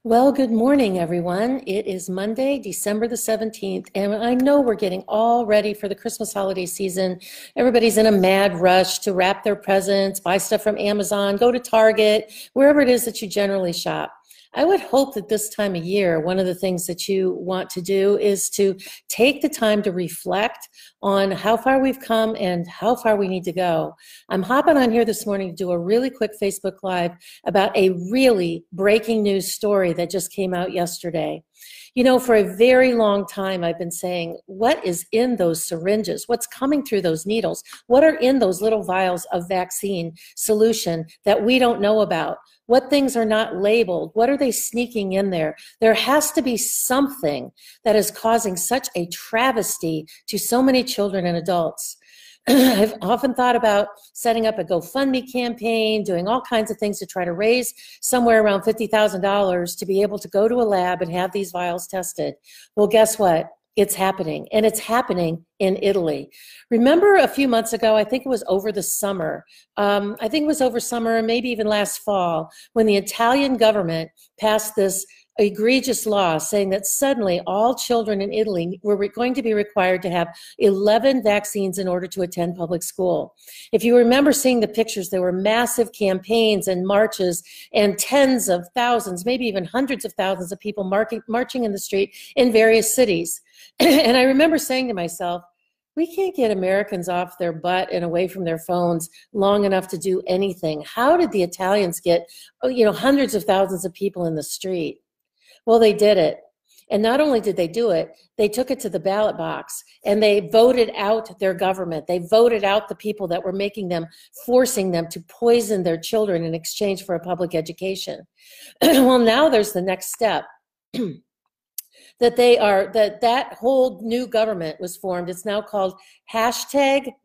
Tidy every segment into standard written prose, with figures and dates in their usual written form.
Well, good morning, everyone. It is Monday, December the 17th, and I know we're getting all ready for the Christmas holiday season. Everybody's in a mad rush to wrap their presents, buy stuff from Amazon, go to Target, wherever it is that you generally shop. I would hope that this time of year, one of the things that you want to do is to take the time to reflect on how far we've come and how far we need to go. I'm hopping on here this morning to do a really quick Facebook Live about a really breaking news story that just came out yesterday. You know, for a very long time, I've been saying, what is in those syringes? What's coming through those needles? What are in those little vials of vaccine solution that we don't know about? What things are not labeled? What are they sneaking in there? There has to be something that is causing such a travesty to so many children and adults. I've often thought about setting up a GoFundMe campaign, doing all kinds of things to try to raise somewhere around $50,000 to be able to go to a lab and have these vials tested. Well, guess what? It's happening, and it's happening in Italy. Remember a few months ago, I think it was over the summer, maybe even last fall, when the Italian government passed this egregious law saying that suddenly all children in Italy were going to be required to have 11 vaccines in order to attend public school. If you remember seeing the pictures, there were massive campaigns and marches and tens of thousands, maybe even hundreds of thousands of people marching in the street in various cities. And I remember saying to myself, we can't get Americans off their butt and away from their phones long enough to do anything. How did the Italians get, hundreds of thousands of people in the street? Well, they did it. And not only did they do it, they took it to the ballot box and they voted out their government. They voted out the people that were forcing them to poison their children in exchange for a public education. Well, now there's the next step. that whole new government was formed. It's now called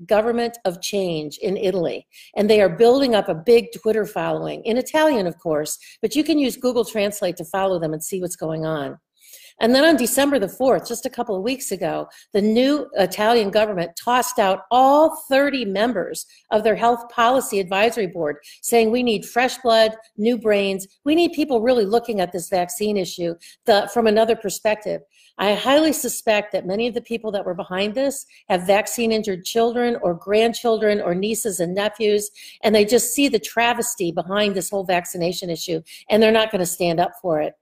#Government of Change in Italy. And they are building up a big Twitter following, in Italian, of course, but you can use Google Translate to follow them and see what's going on. And then on December the 4th, just a couple of weeks ago, the new Italian government tossed out all 30 members of their health policy advisory board, saying we need fresh blood, new brains. We need people really looking at this vaccine issue from another perspective. I highly suspect that many of the people that were behind this have vaccine-injured children or grandchildren or nieces and nephews, and they just see the travesty behind this whole vaccination issue, and they're not going to stand up for it.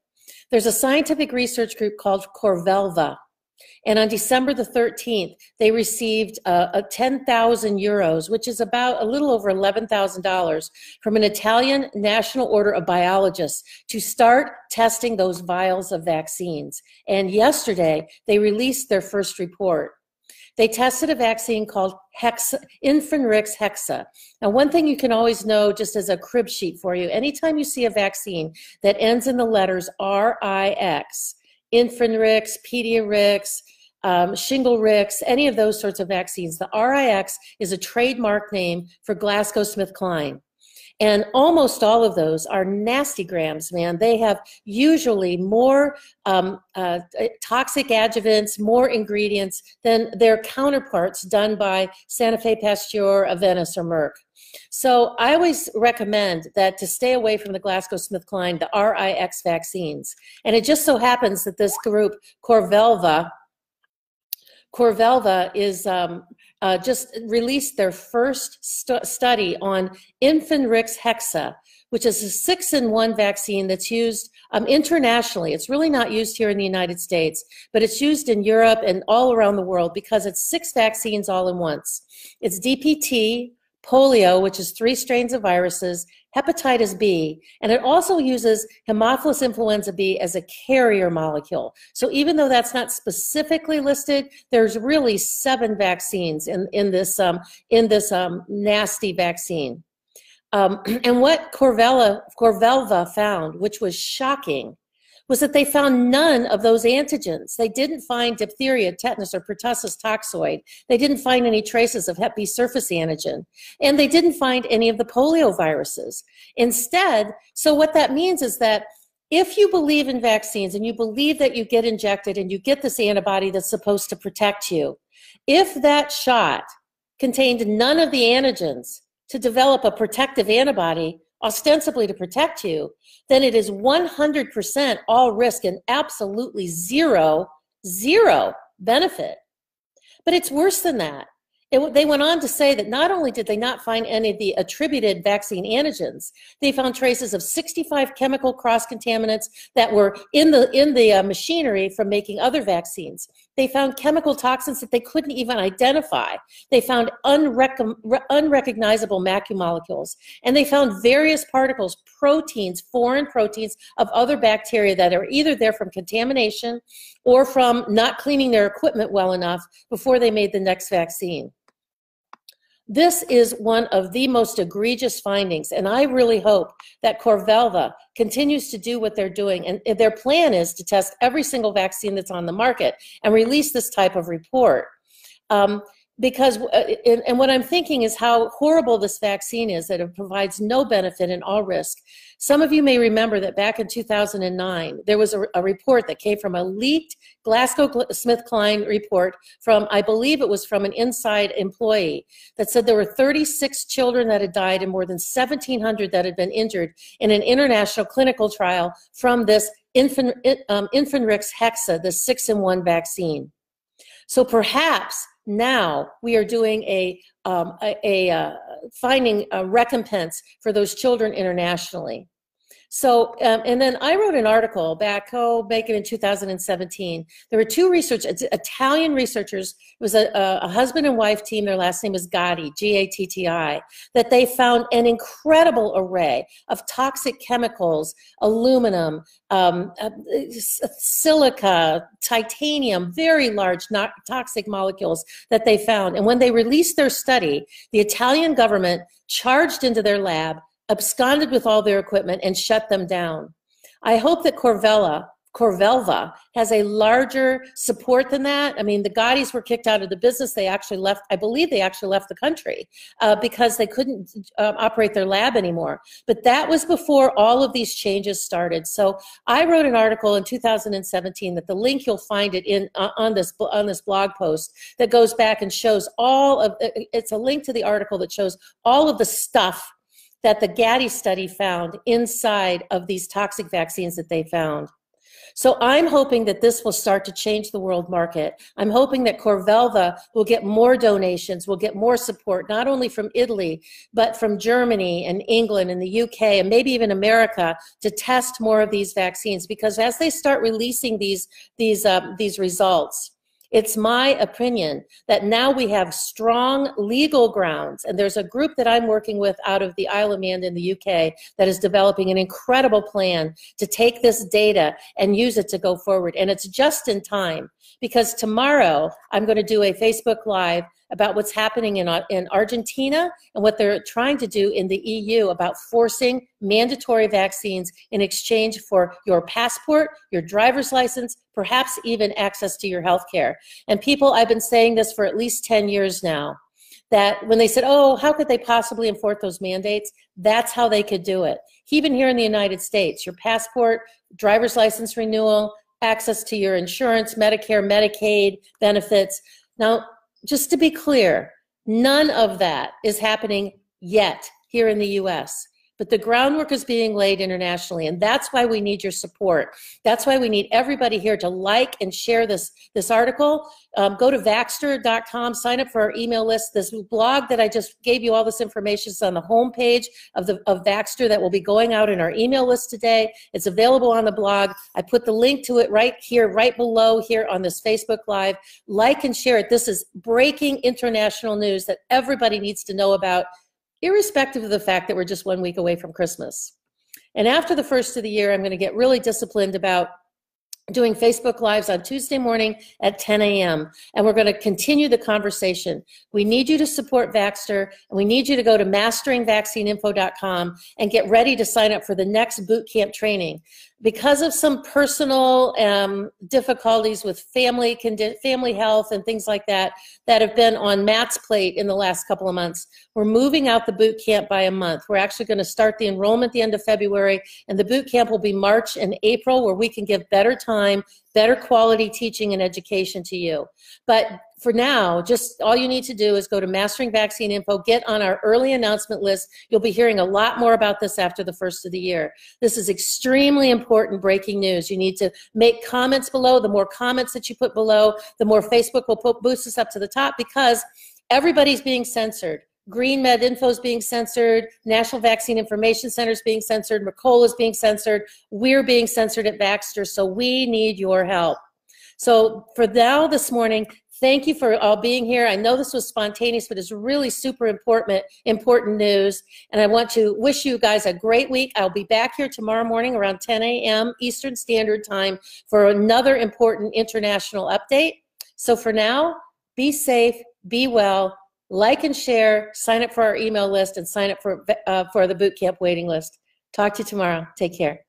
There's a scientific research group called Corvelva, and on December the 13th, they received 10,000 euros, which is about a little over $11,000, from an Italian National Order of Biologists to start testing those vials of vaccines. And yesterday, they released their first report. They tested a vaccine called Infanrix-Hexa. Now, one thing you can always know, just as a crib sheet for you, anytime you see a vaccine that ends in the letters RIX, Infanrix, Pediarix, Shingrix, any of those sorts of vaccines, the RIX is a trademark name for GlaxoSmithKline. And almost all of those are nasty grams, man. They have usually more toxic adjuvants, more ingredients than their counterparts done by Santa Fe Pasteur, Aventis, or Merck. So I always recommend that to stay away from the GlaxoSmithKline, the RIX vaccines. And it just so happens that this group, Corvelva is just released their first study on Infanrix-Hexa, which is a 6-in-1 vaccine that's used internationally. It's really not used here in the United States, but it's used in Europe and all around the world because it's 6 vaccines all in once. It's DPT, polio, which is 3 strains of viruses, hepatitis B, and it also uses Haemophilus influenza B as a carrier molecule. So even though that's not specifically listed, there's really 7 vaccines in this nasty vaccine. And what Corvelva found, which was shocking, was that they found none of those antigens. They didn't find diphtheria, tetanus, or pertussis toxoid. They didn't find any traces of hep B surface antigen. And they didn't find any of the polio viruses. Instead, so what that means is that if you believe in vaccines and you believe that you get injected and you get this antibody that's supposed to protect you, if that shot contained none of the antigens to develop a protective antibody, ostensibly to protect you, then it is 100% all risk and absolutely zero benefit. But it's worse than that. They went on to say that not only did they not find any of the attributed vaccine antigens, they found traces of 65 chemical cross-contaminants that were in the machinery from making other vaccines. They found chemical toxins that they couldn't even identify. They found unrecognizable macromolecules, and they found various particles, proteins, foreign proteins of other bacteria that are either there from contamination or from not cleaning their equipment well enough before they made the next vaccine. This is one of the most egregious findings, and I really hope that Corvelva continues to do what they're doing, and their plan is to test every single vaccine that's on the market and release this type of report. Because what I'm thinking is how horrible this vaccine is, that it provides no benefit and all risk. Some of you may remember that back in 2009, there was a report that came from a leaked GlaxoSmithKline report from, I believe it was from an inside employee, that said there were 36 children that had died and more than 1,700 that had been injured in an international clinical trial from this Infanrix-Hexa, the 6-in-1 vaccine. So perhaps now we are doing finding a recompense for those children internationally. So, and then I wrote an article back, back in 2017. There were two Italian researchers. It was a husband and wife team. Their last name is Gatti, G-A-T-T-I, that they found an incredible array of toxic chemicals, aluminum, silica, titanium, very large toxic molecules that they found. And when they released their study, the Italian government charged into their lab, absconded with all their equipment, and shut them down. I hope that Corvelva has a larger support than that. I mean, the Gottis were kicked out of the business. They actually left, I believe they actually left the country because they couldn't operate their lab anymore. But that was before all of these changes started. So I wrote an article in 2017 that the link, you'll find it on this blog post, that goes back and shows all of, it's a link to the article that shows all of the stuff that the Gatti study found inside of these toxic vaccines that they found. So I'm hoping that this will start to change the world market. I'm hoping that Corvelva will get more donations, will get more support, not only from Italy, but from Germany and England and the UK and maybe even America, to test more of these vaccines. Because as they start releasing these results, it's my opinion that now we have strong legal grounds, and there's a group that I'm working with out of the Isle of Man in the UK that is developing an incredible plan to take this data and use it to go forward. And it's just in time, because tomorrow I'm going to do a Facebook Live about what's happening in Argentina and what they're trying to do in the EU about forcing mandatory vaccines in exchange for your passport, your driver's license, perhaps even access to your health care. And people, I've been saying this for at least 10 years now, that when they said, oh, how could they possibly enforce those mandates? That's how they could do it. Even here in the United States, your passport, driver's license renewal, access to your insurance, Medicare, Medicaid benefits. Now, just to be clear, none of that is happening yet here in the US, but the groundwork is being laid internationally, and that's why we need your support. That's why we need everybody here to like and share this article. Go to Vaxxter.com, sign up for our email list. This blog that I just gave you all this information is on the homepage of Vaxxter that will be going out in our email list today. It's available on the blog. I put the link to it right here, right below here on this Facebook Live. Like and share it. This is breaking international news that everybody needs to know about, irrespective of the fact that we're just 1 week away from Christmas. And after the first of the year, I'm going to get really disciplined about doing Facebook Lives on Tuesday morning at 10 a.m. And we're going to continue the conversation. We need you to support Vaxxter, and we need you to go to masteringvaccineinfo.com and get ready to sign up for the next boot camp training. Because of some personal difficulties with family health and things like that that have been on Matt's plate in the last couple of months, we're moving out the boot camp by a month. We're actually going to start the enrollment at the end of February, and the boot camp will be March and April, where we can give better time, better quality teaching and education to you. But for now, just all you need to do is go to Mastering Vaccine Info, get on our early announcement list. You'll be hearing a lot more about this after the first of the year. This is extremely important breaking news. You need to make comments below. The more comments that you put below, the more Facebook will boost us up to the top, because everybody's being censored. Green Med Info is being censored. National Vaccine Information Center is being censored. Mercola is being censored. We're being censored at Baxter, so we need your help. So for now, this morning, thank you for all being here. I know this was spontaneous, but it's really super important news. And I want to wish you guys a great week. I'll be back here tomorrow morning around 10 a.m. Eastern Standard Time for another important international update. So for now, be safe, be well, like and share, sign up for our email list, and sign up for the bootcamp waiting list. Talk to you tomorrow. Take care.